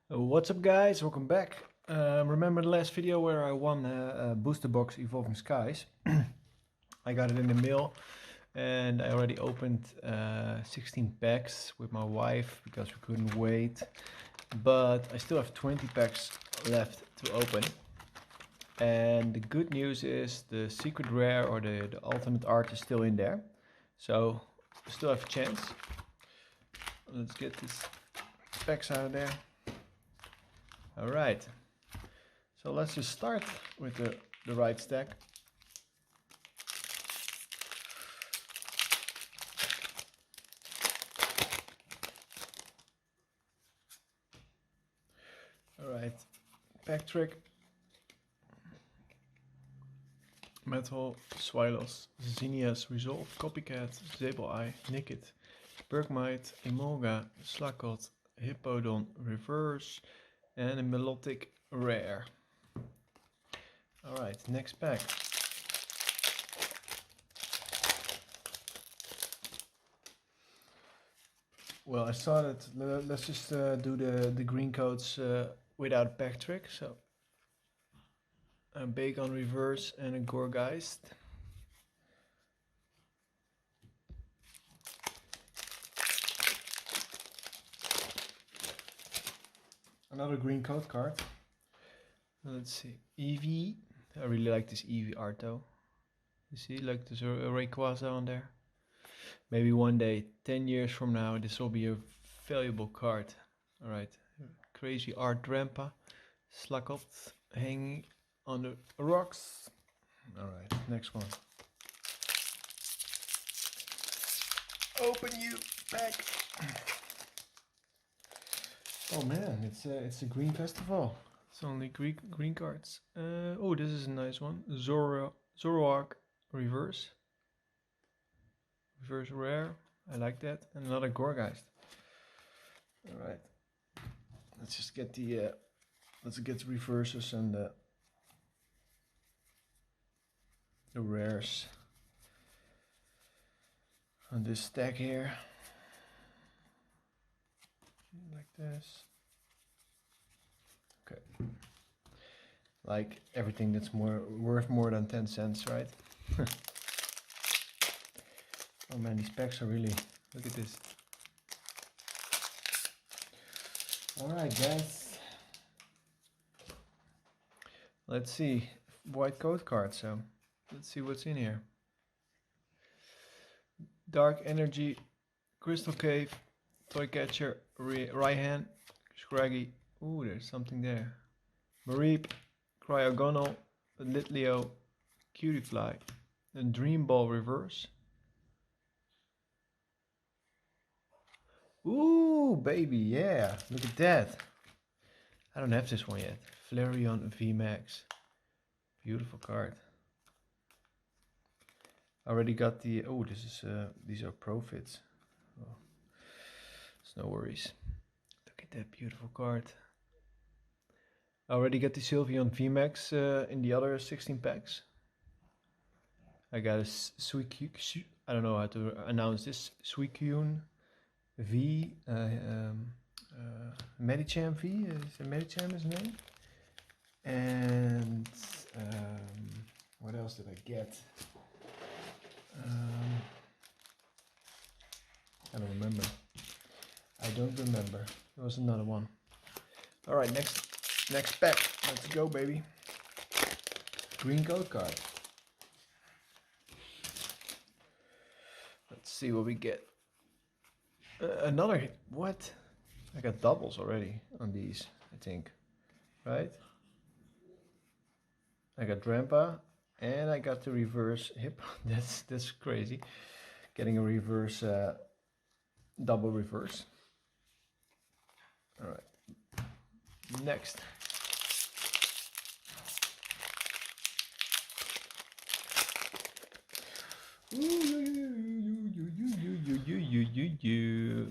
What's up guys, welcome back. Remember the last video where I won a booster box Evolving Skies? I got it in the mail and I already opened 16 packs with my wife because we couldn't wait. But I still have 20 packs left to open. And the good news is the secret rare or the ultimate art is still in there. So we still have a chance. Let's get these packs out of there. Alright, so let's just start with the right stack. Alright, pack trick. Metal, Swilos, Zinnias, Resolve, Copycat, Sableye, Nickit, Bergmite, Emolga, Slakot, Hippodon, Reverse, and a Melodic Rare. Alright, next pack. Well, I saw that. Let's just do the green codes without pack trick. So a Bacon Reverse and a Gorgeist. Another green code card. Let's see, Eevee. I really like this Eevee art though. You see, like there's a Rayquaza on there. Maybe one day, 10 years from now, this will be a valuable card. Alright, crazy art Drampa. Slakot hanging on the rocks. Alright, next one. Open you pack. Oh man, it's a green festival. It's only green cards. Oh, this is a nice one. Zoroark Reverse. Reverse rare. I like that. And another Gorgeist. Alright. Let's just get the reverses and the rares on this stack here. Like this. Okay. Like everything that's worth more than 10 cents, right? Oh man, these packs are really, look at this. Alright guys. Let's see. White code card, so let's see what's in here. Dark Energy, Crystal Cave, Toy Catcher, Raihan, Scraggy. Ooh, there's something there. Mareep, Cryogonal, Litleo, Cutiefly, and Dream Ball Reverse. Ooh, baby, yeah, look at that. I don't have this one yet. Flareon VMAX. Beautiful card. Already got the, oh, this is, these are profits. Oh, it's no worries. Look at that beautiful card. I already got the Sylveon VMAX in the other 16 packs. I got a I don't know how to announce this, Suicune V, Medicham V, is Medicham his name? And what else did I get? I don't remember. I don't remember. There was another one. Alright, next pack. Let's go, baby. Green code card. Let's see what we get. Another hit. What? I got doubles already on these, I think. Right? I got Drampa and I got the reverse hip. That's crazy. Getting a reverse double reverse. Alright. Next.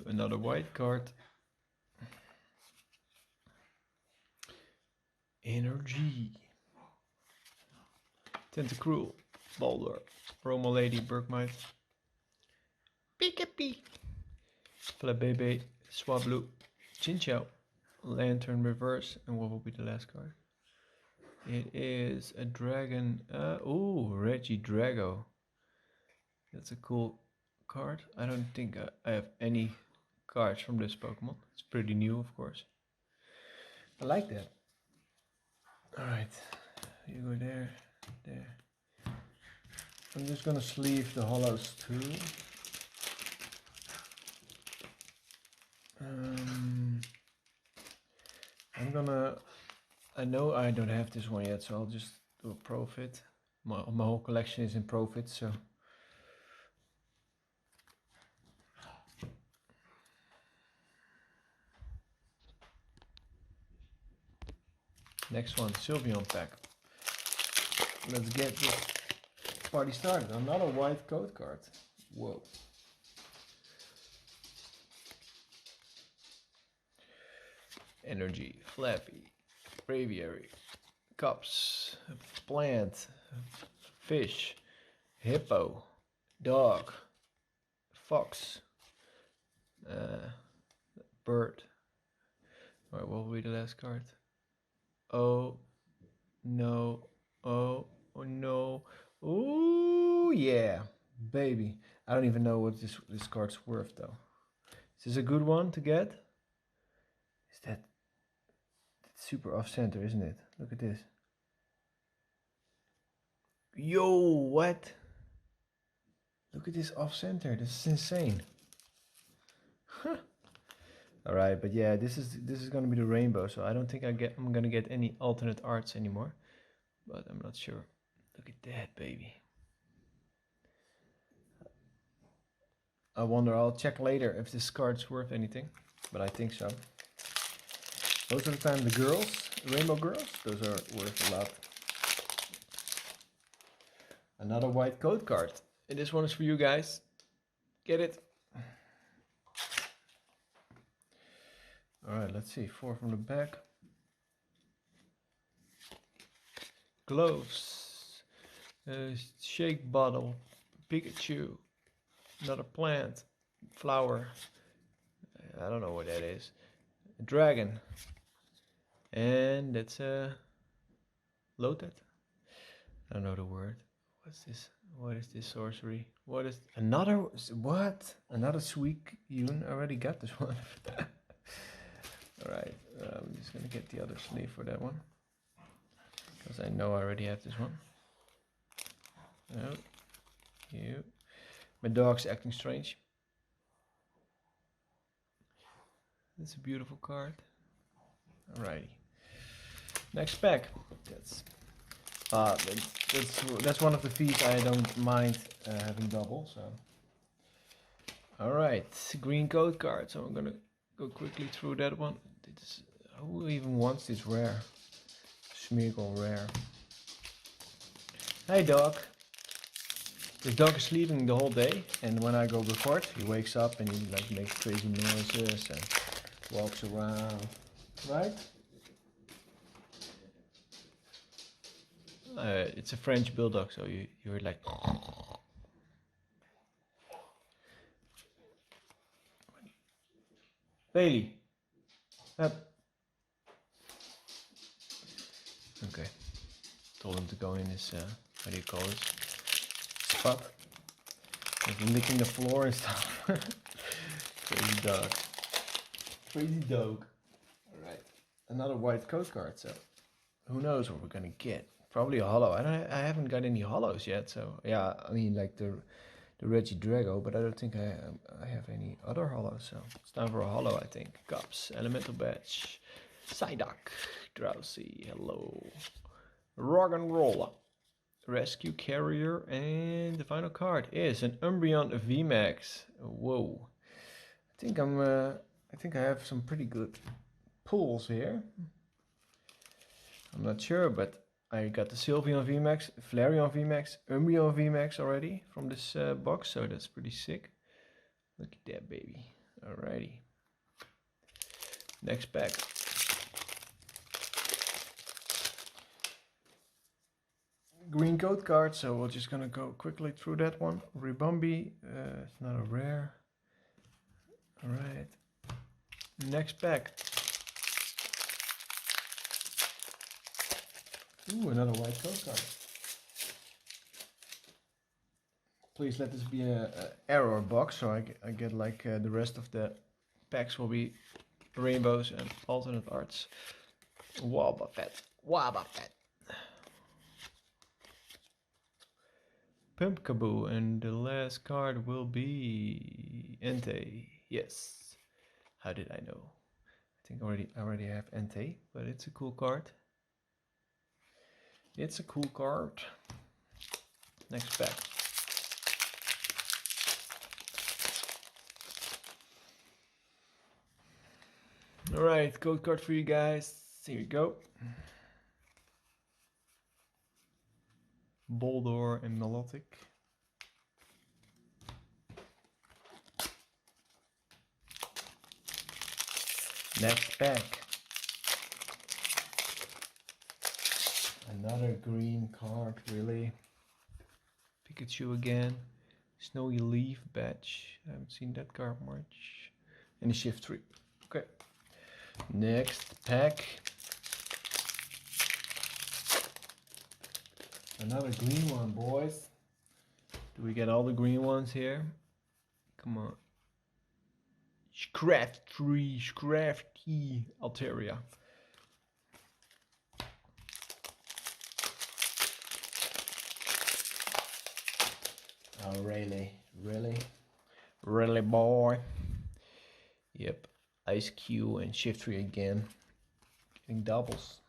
Another white card. Energy. Tentacruel, Boulder, Roma Lady, Bergmite, Pikapi, Flabébé, Swablu, Chinchou, Lantern reverse, and what will be the last card? It is a dragon. Oh, Regidrago. That's a cool card. I don't think I have any cards from this Pokemon. It's pretty new, of course. I like that. Alright, you go there, there. I'm just gonna sleeve the hollows too. I know I don't have this one yet, so I'll just do a profit. My whole collection is in profit, so. Next one, Sylveon pack. Let's get this party started. Another white code card. Whoa. Energy, Flappy, Braviary, Cups, Plant, Fish, Hippo, Dog, Fox, Bird. Alright, what will be the last card? Oh no, oh no, oh yeah, baby. I don't even know what this card's worth though. Is this a good one to get? Is that's super off center, isn't it? Look at this. Yo, what? Look at this off center. This is insane. Huh. All right, but yeah, this is gonna be the rainbow, so I don't think I'm gonna get any alternate arts anymore, but I'm not sure. Look at that, baby. I wonder. I'll check later if this card's worth anything, but I think so. Most of the time, the girls, rainbow girls, those are worth a lot. Another white code card, and this one is for you guys. Get it? All right, let's see. 4 from the back. Gloves, shake bottle, Pikachu, another plant, flower. I don't know what that is. A dragon, and it's a Lotet. I don't know the word. What's this? What is this sorcery? What is another? What? Another Suicune? I already got this one. Alright, I'm just gonna get the other sleeve for that one, because I know I already have this one. Oh, you. My dog's acting strange. That's a beautiful card. Alrighty. Next pack. That's one of the fees I don't mind having double. So. Alright, green code card. So I'm gonna go quickly through that one. Who even wants this rare? Smeargle rare. Hey dog. This dog is sleeping the whole day, and when I go record, he wakes up and he like makes crazy noises and walks around, right? It's a French bulldog, so you're like. Bailey. Up. Okay. Told him to go in his how do you call this? Spot. He's licking the floor and stuff. Crazy dog. Crazy dog. Alright. Another white code card, so who knows what we're gonna get. Probably a hollow. I haven't got any hollows yet, so yeah, I mean like the Regidrago, but I don't think I have any other hollows, so it's time for a hollow, I think. Cups, Elemental Badge, Psyduck, Drowsy, hello, Rock and Roller, Rescue Carrier, and the final card is an Umbreon VMAX. Whoa. I think I have some pretty good pulls here. I'm not sure, but I got the Sylveon VMAX, Flareon VMAX, Umbreon VMAX already from this box, so that's pretty sick. Look at that, baby. Alrighty. Next pack. Green code card, so we're just gonna go quickly through that one. Ribombee, it's not a rare. Alright. Next pack. Ooh, another white code card. Please let this be a error box, so I get like the rest of the packs will be rainbows and alternate arts. Wobbuffet. Wobbuffet. Pumpkaboo, and the last card will be Entei. Yes. How did I know? I think I already have Entei, but it's a cool card. It's a cool card. Next pack. Alright, code card for you guys. Here you go. Boldor and Melodic. Next pack. Another green card, really. Pikachu again. Snowy Leaf Badge. I haven't seen that card much. And a Shiftry. Okay. Next pack. Another green one, boys. Do we get all the green ones here? Come on. Scrafty Altaria. Oh, really? Really? Really, boy? Yep. Ice Cube and Shiftry again. Getting doubles.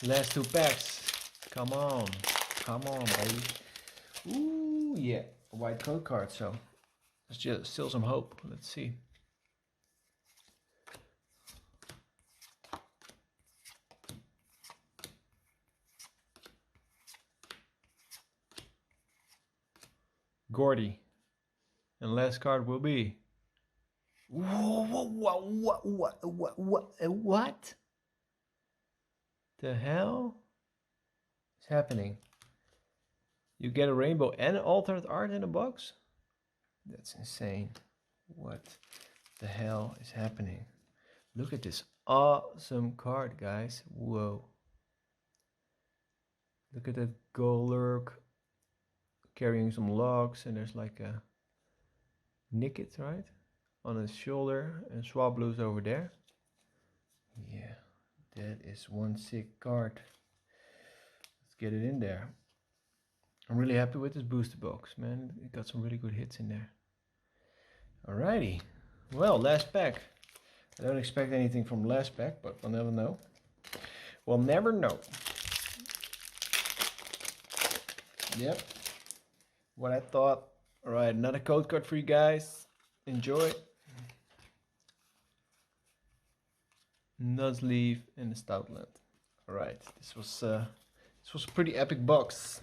Last two packs. Come on. Come on, baby. Ooh, yeah. A white code card, so there's just still some hope. Let's see. Gordy. And last card will be. What? The hell is happening? You get a rainbow and an alternate art in a box? That's insane. What the hell is happening? Look at this awesome card, guys. Whoa. Look at that Golurk carrying some logs, and there's like a Nickit, right? On his shoulder, and Swablu's over there. Yeah, that is one sick card. Let's get it in there. I'm really happy with this booster box, man. It got some really good hits in there. Alrighty. Well, last pack. I don't expect anything from last pack, but we'll never know. We'll never know. Yep. What I thought. Alright, another code card for you guys. Enjoy. Nuzleaf and the Stoutland. Alright, this was a pretty epic box.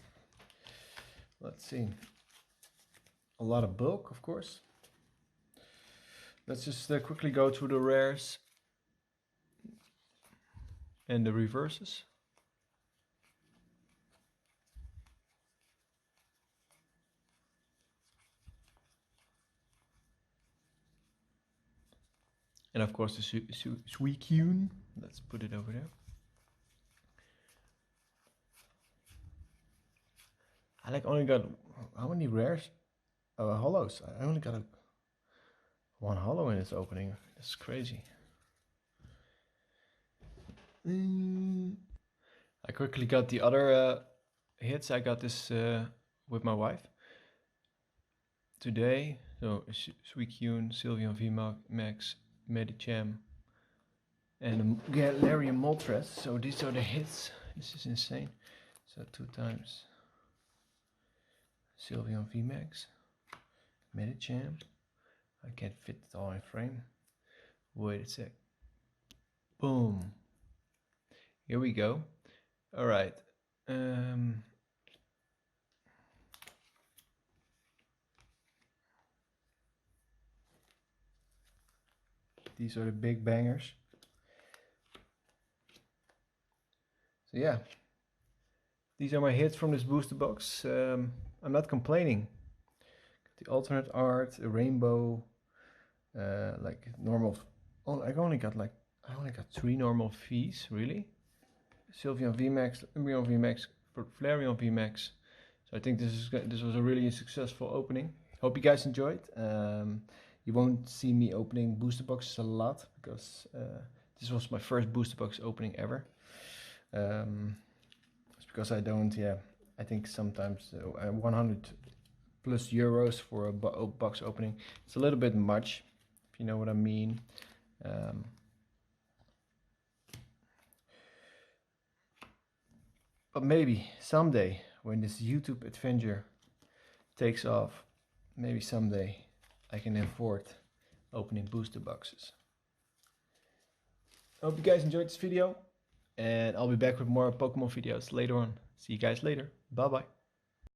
Let's see. A lot of bulk, of course. Let's just quickly go through the rares and the reverses. And of course the Suicune. Let's put it over there. I like only got, how many rares? Hollows. I only got one hollow in this opening. That's crazy. I quickly got the other hits. I got this with my wife today. So Suicune, Sylveon VMAX, Medicham, and Galarian Moltres. So these are the hits. This is insane. So 2 times Sylveon VMAX, Medicham. I can't fit it all in frame. Wait a sec. Boom. Here we go. All right. These are the big bangers. So yeah, these are my hits from this booster box. I'm not complaining. The alternate art, a rainbow, like normal. Oh, I only got 3 normal fees, really. Sylveon VMAX, Umbreon VMAX, Flareon VMAX. So I think this was a really successful opening. Hope you guys enjoyed. You won't see me opening booster boxes a lot because this was my first booster box opening ever. It's because I don't, I think sometimes 100 plus euros for a box opening, it's a little bit much, if you know what I mean. But maybe someday when this YouTube adventure takes off, maybe someday I can afford opening booster boxes. I hope you guys enjoyed this video, and I'll be back with more Pokemon videos later on. See you guys later. Bye bye.